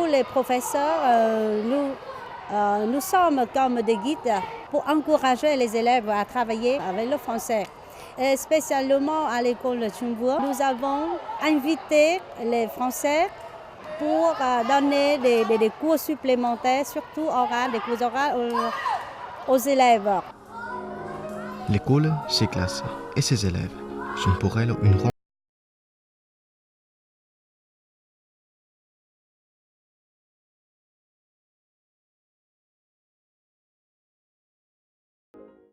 Pour les professeurs, nous sommes comme des guides pour encourager les élèves à travailler avec le français. Et spécialement à l'école de Chungwa, nous avons invité les Français pour donner des cours supplémentaires, surtout des cours oraux aux élèves. L'école, ses classes et ses élèves sont pour elle une rencontre.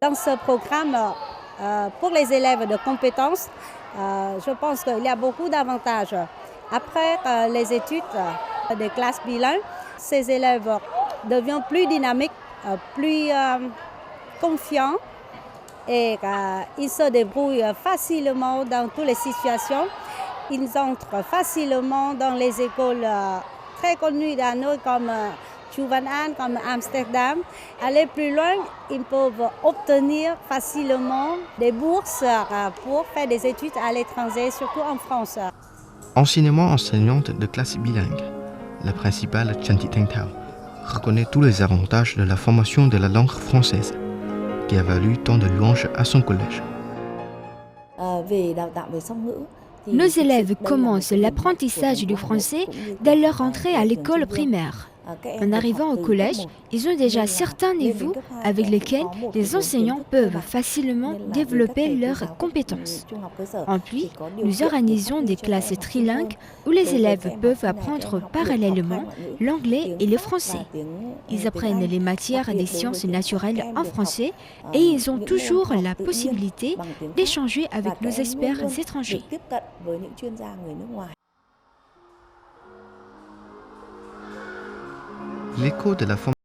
Dans ce programme, pour les élèves de compétences, je pense qu'il y a beaucoup d'avantages. Après les études des classes bilingues, ces élèves deviennent plus dynamiques, plus confiants et ils se débrouillent facilement dans toutes les situations. Ils entrent facilement dans les écoles très connues d'Hanoï comme Chu Van An, comme Amsterdam. Aller plus loin, ils peuvent obtenir facilement des bourses pour faire des études à l'étranger, surtout en France. Anciennement enseignante de classe bilingue, la principale Chanti Tengtao reconnaît tous les avantages de la formation de la langue française, qui a valu tant de louanges à son collège. Nos élèves commencent l'apprentissage du français dès leur entrée à l'école primaire. En arrivant au collège, ils ont déjà certains niveaux avec lesquels les enseignants peuvent facilement développer leurs compétences. En plus, nous organisons des classes trilingues où les élèves peuvent apprendre parallèlement l'anglais et le français. Ils apprennent les matières des sciences naturelles en français et ils ont toujours la possibilité d'échanger avec nos experts étrangers. L'écho de la formation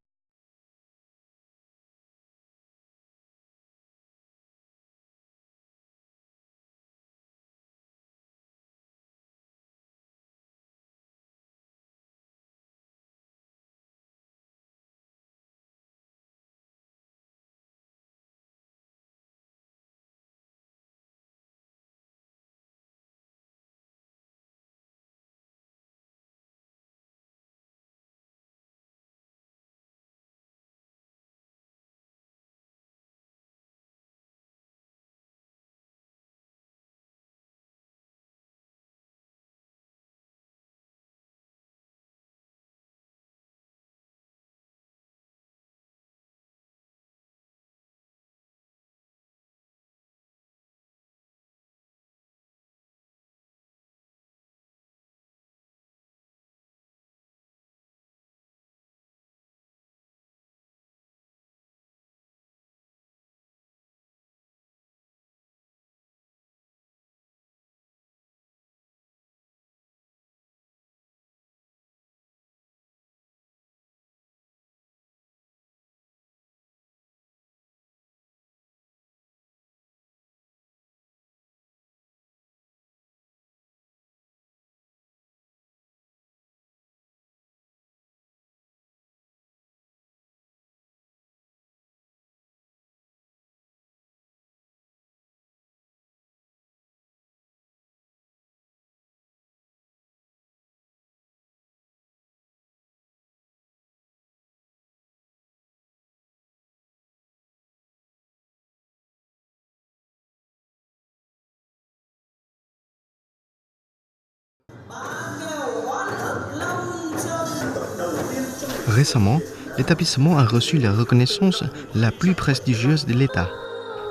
Récemment, l'établissement a reçu la reconnaissance la plus prestigieuse de l'État,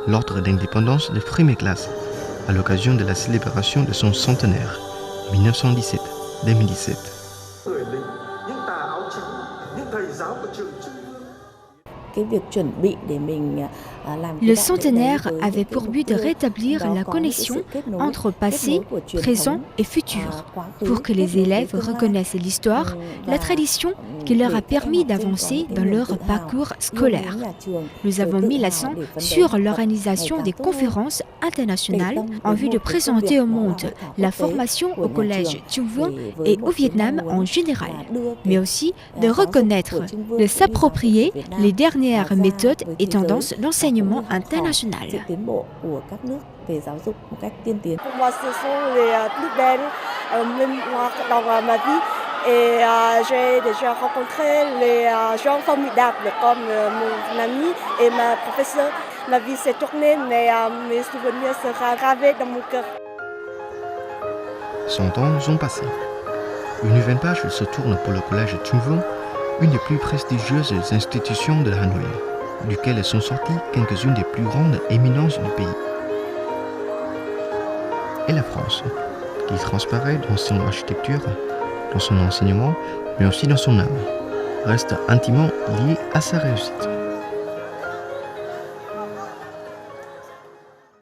l'Ordre d'indépendance de première classe, à l'occasion de la célébration de son centenaire, 1917-2017. Le centenaire avait pour but de rétablir la connexion entre passé, présent et futur, pour que les élèves reconnaissent l'histoire, la tradition qui leur a permis d'avancer dans leur parcours scolaire. Nous avons mis l'accent sur l'organisation des conférences internationales en vue de présenter au monde la formation au collège Chungwa et au Vietnam en général, mais aussi de reconnaître, de s'approprier les dernières méthodes et tendances d'enseignement international. Et j'ai déjà rencontré les gens formidables comme mon ami et ma professeure. Ma vie s'est tournée, mais mes souvenirs seront gravés dans mon cœur. 100 ans ont passé. Une nouvelle page se tourne pour le collège Trung Vong, une des plus prestigieuses institutions de Hanoï, duquel sont sorties quelques-unes des plus grandes éminences du pays. Et la France, qui transparaît dans son architecture, dans son enseignement, mais aussi dans son âme, reste intimement liée à sa réussite.